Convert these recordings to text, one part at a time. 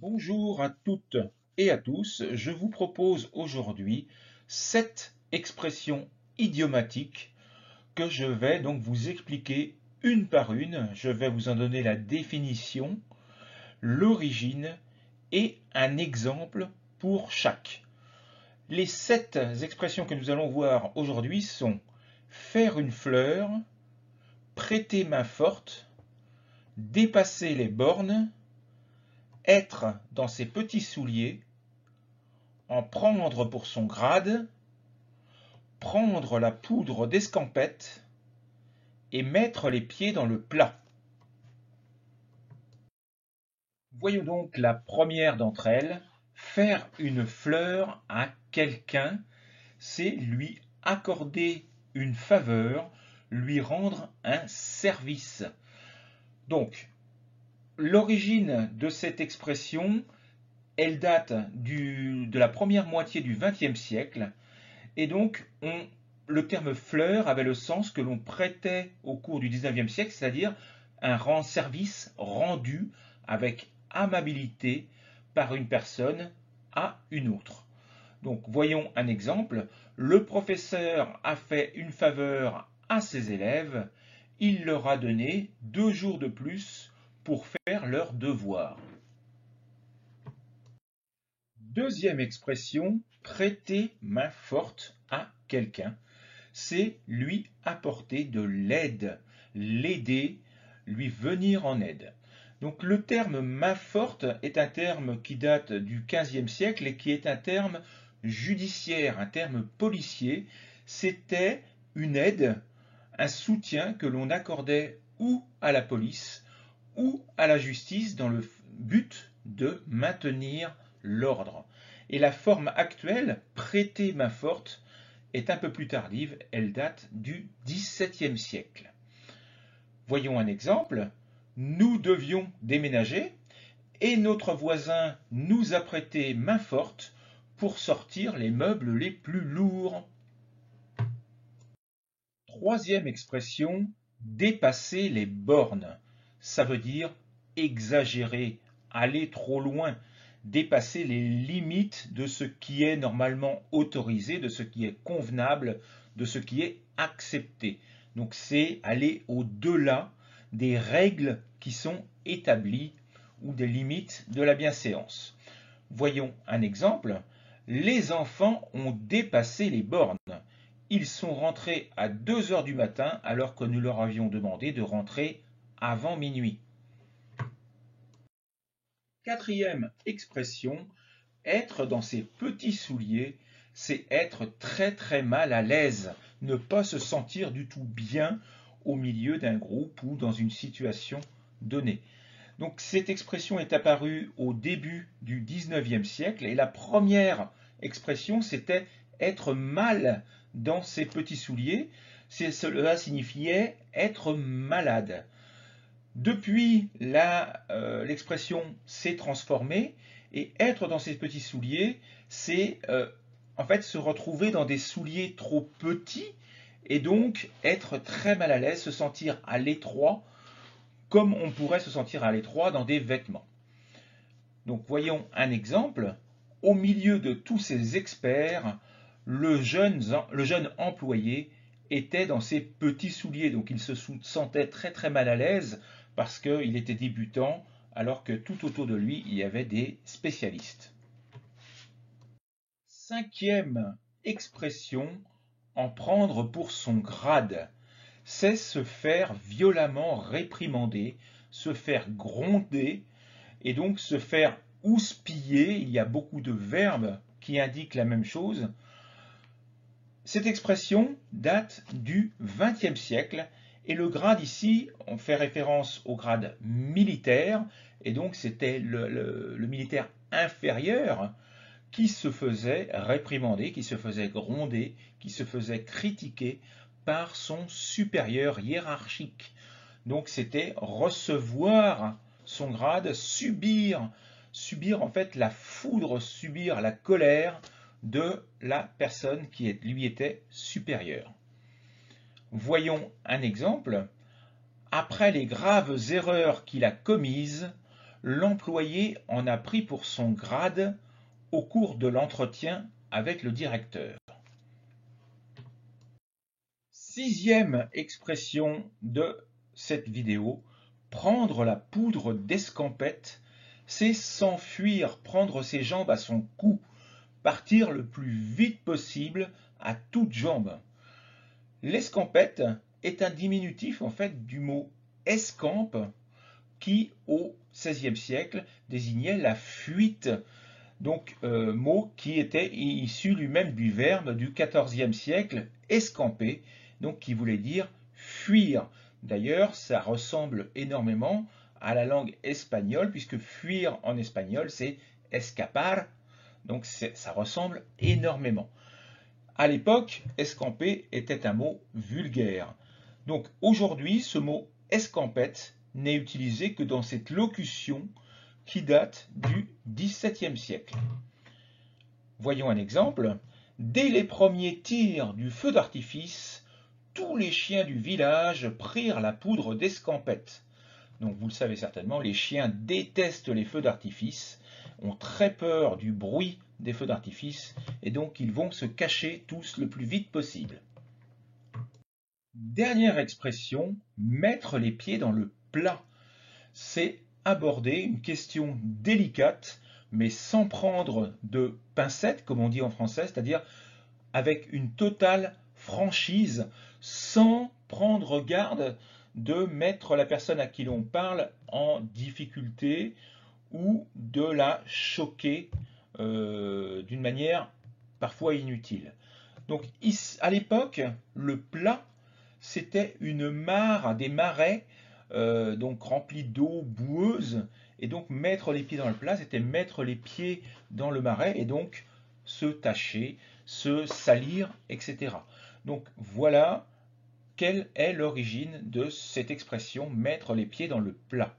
Bonjour à toutes et à tous, je vous propose aujourd'hui 7 expressions idiomatiques que je vais donc vous expliquer une par une. Je vais vous en donner la définition, l'origine et un exemple pour chaque. Les 7 expressions que nous allons voir aujourd'hui sont faire une fleur, prêter main forte, dépasser les bornes, être dans ses petits souliers, en prendre pour son grade, prendre la poudre d'escampette et mettre les pieds dans le plat. Voyons donc la première d'entre elles. Faire une fleur à quelqu'un, c'est lui accorder une faveur, lui rendre un service. Donc, l'origine de cette expression, elle date de la première moitié du XXe siècle. Et donc, le terme fleur avait le sens que l'on prêtait au cours du XIXe siècle, c'est-à-dire un service rendu avec amabilité par une personne à une autre. Donc, voyons un exemple. Le professeur a fait une faveur à ses élèves. Il leur a donné 2 jours de plus pour faire leurs devoirs. Deuxième expression, prêter main forte à quelqu'un, c'est lui apporter de l'aide, l'aider, lui venir en aide. Donc le terme main forte est un terme qui date du XVe siècle et qui est un terme judiciaire, un terme policier. C'était une aide, un soutien que l'on accordait ou à la police ou à la justice dans le but de maintenir l'ordre. Et la forme actuelle, prêter main forte, est un peu plus tardive, elle date du XVIIe siècle. Voyons un exemple. Nous devions déménager et notre voisin nous a prêté main forte pour sortir les meubles les plus lourds. Troisième expression, dépasser les bornes. Ça veut dire exagérer, aller trop loin, dépasser les limites de ce qui est normalement autorisé, de ce qui est convenable, de ce qui est accepté. Donc c'est aller au-delà des règles qui sont établies ou des limites de la bienséance. Voyons un exemple. Les enfants ont dépassé les bornes. Ils sont rentrés à 2 heures du matin alors que nous leur avions demandé de rentrer avant minuit. Quatrième expression, être dans ses petits souliers, c'est être très très mal à l'aise, ne pas se sentir du tout bien au milieu d'un groupe ou dans une situation donnée. Donc cette expression est apparue au début du XIXe siècle et la première expression c'était être mal dans ses petits souliers. Cela signifiait être malade. Depuis, l'expression s'est transformée et être dans ses petits souliers, c'est en fait se retrouver dans des souliers trop petits et donc être très mal à l'aise, se sentir à l'étroit, comme on pourrait se sentir à l'étroit dans des vêtements. Donc voyons un exemple. Au milieu de tous ces experts, le jeune employé était dans ses petits souliers, donc il se sentait très très mal à l'aise parce qu'il était débutant, alors que tout autour de lui, il y avait des spécialistes. Cinquième expression, en prendre pour son grade, c'est se faire violemment réprimander, se faire gronder, et donc se faire houspiller. Il y a beaucoup de verbes qui indiquent la même chose. Cette expression date du XXe siècle et le grade ici, on fait référence au grade militaire et donc c'était le militaire inférieur qui se faisait réprimander, qui se faisait gronder, qui se faisait critiquer par son supérieur hiérarchique. Donc c'était recevoir son grade, subir en fait la foudre, subir la colère de la personne qui lui était supérieure. Voyons un exemple. Après les graves erreurs qu'il a commises, l'employé en a pris pour son grade au cours de l'entretien avec le directeur. Sixième expression de cette vidéo, prendre la poudre d'escampette, c'est s'enfuir, prendre ses jambes à son cou, partir le plus vite possible à toutes jambes. L'escampette est un diminutif en fait du mot escampe qui au XVIe siècle désignait la fuite, donc mot qui était issu lui-même du verbe du XIVe siècle escamper, donc qui voulait dire fuir. D'ailleurs, ça ressemble énormément à la langue espagnole, puisque fuir en espagnol, c'est escapar, donc ça ressemble énormément. À l'époque, escamper était un mot vulgaire. Donc aujourd'hui, ce mot escampette n'est utilisé que dans cette locution qui date du XVIIe siècle. Voyons un exemple. Dès les premiers tirs du feu d'artifice, tous les chiens du village prirent la poudre d'escampette. Donc vous le savez certainement, les chiens détestent les feux d'artifice, ont très peur du bruit des feux d'artifice, et donc ils vont se cacher tous le plus vite possible. Dernière expression, mettre les pieds dans le plat. C'est aborder une question délicate, mais sans prendre de pincettes, comme on dit en français, c'est-à-dire avec une totale franchise, sans prendre garde de mettre la personne à qui l'on parle en difficulté ou de la choquer d'une manière parfois inutile. Donc à l'époque, le plat, c'était une mare, des marais donc remplis d'eau boueuse, et donc mettre les pieds dans le plat, c'était mettre les pieds dans le marais et donc se tacher, se salir, etc. Donc voilà quelle est l'origine de cette expression mettre les pieds dans le plat.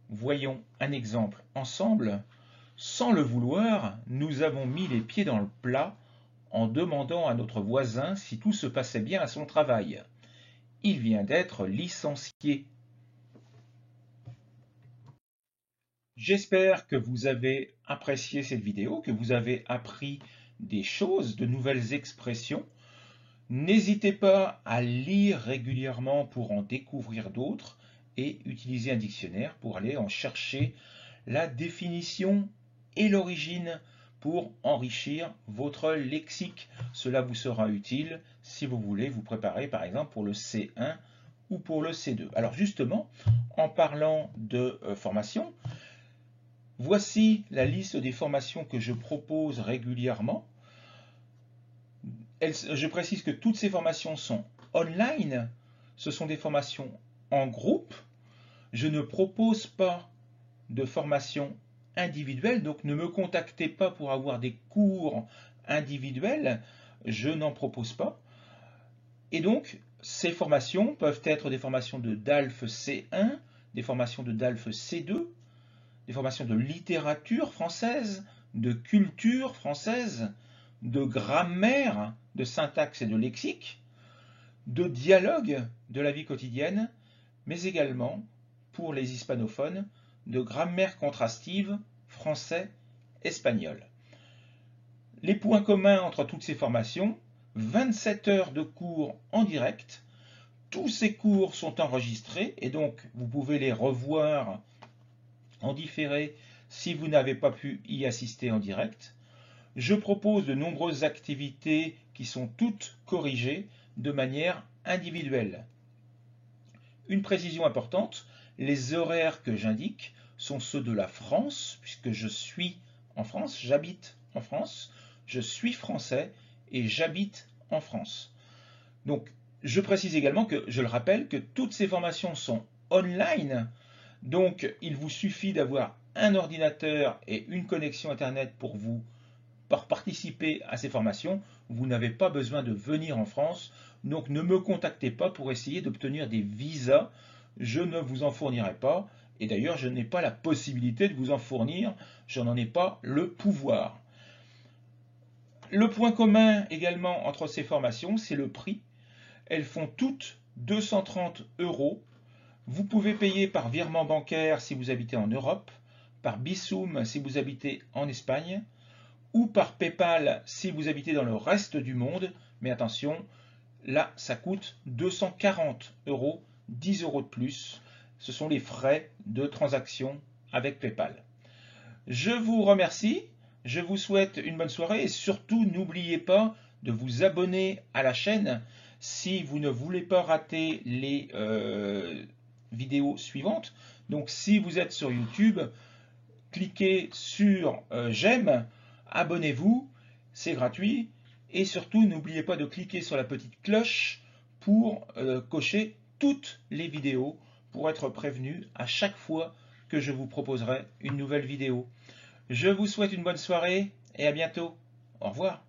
Voyons un exemple ensemble. Sans le vouloir, nous avons mis les pieds dans le plat en demandant à notre voisin si tout se passait bien à son travail. Il vient d'être licencié. J'espère que vous avez apprécié cette vidéo, que vous avez appris des choses, de nouvelles expressions. N'hésitez pas à lire régulièrement pour en découvrir d'autres et utiliser un dictionnaire pour aller en chercher la définition et l'origine pour enrichir votre lexique. Cela vous sera utile si vous voulez vous préparer par exemple pour le C1 ou pour le C2. Alors justement, en parlant de formation, voici la liste des formations que je propose régulièrement. Je précise que toutes ces formations sont online, ce sont des formations en groupe. Je ne propose pas de formation individuelle, donc ne me contactez pas pour avoir des cours individuels, je n'en propose pas. Et donc, ces formations peuvent être des formations de DALF C1, des formations de DALF C2, des formations de littérature française, de culture française, de grammaire, de syntaxe et de lexique, de dialogue de la vie quotidienne, mais également, pour les hispanophones, de grammaire contrastive français-espagnol. Les points communs entre toutes ces formations, 27 heures de cours en direct. Tous ces cours sont enregistrés et donc vous pouvez les revoir en différé si vous n'avez pas pu y assister en direct. Je propose de nombreuses activités qui sont toutes corrigées de manière individuelle. Une précision importante, les horaires que j'indique sont ceux de la France, puisque je suis en France, j'habite en France, je suis français et j'habite en France. Donc, je précise également que, je le rappelle, que toutes ces formations sont online, donc il vous suffit d'avoir un ordinateur et une connexion Internet pour participer à ces formations. Vous n'avez pas besoin de venir en France, donc ne me contactez pas pour essayer d'obtenir des visas. Je ne vous en fournirai pas, et d'ailleurs je n'ai pas la possibilité de vous en fournir, je n'en ai pas le pouvoir. Le point commun également entre ces formations, c'est le prix. Elles font toutes 230 €. Vous pouvez payer par virement bancaire si vous habitez en Europe, par Bizum si vous habitez en Espagne, ou par PayPal si vous habitez dans le reste du monde. Mais attention, là, ça coûte 240 €, 10 € de plus. Ce sont les frais de transaction avec PayPal. Je vous remercie, je vous souhaite une bonne soirée et surtout n'oubliez pas de vous abonner à la chaîne si vous ne voulez pas rater les vidéos suivantes. Donc si vous êtes sur YouTube, cliquez sur j'aime, abonnez-vous, c'est gratuit. Et surtout, n'oubliez pas de cliquer sur la petite cloche pour cocher toutes les vidéos pour être prévenu à chaque fois que je vous proposerai une nouvelle vidéo. Je vous souhaite une bonne soirée et à bientôt. Au revoir.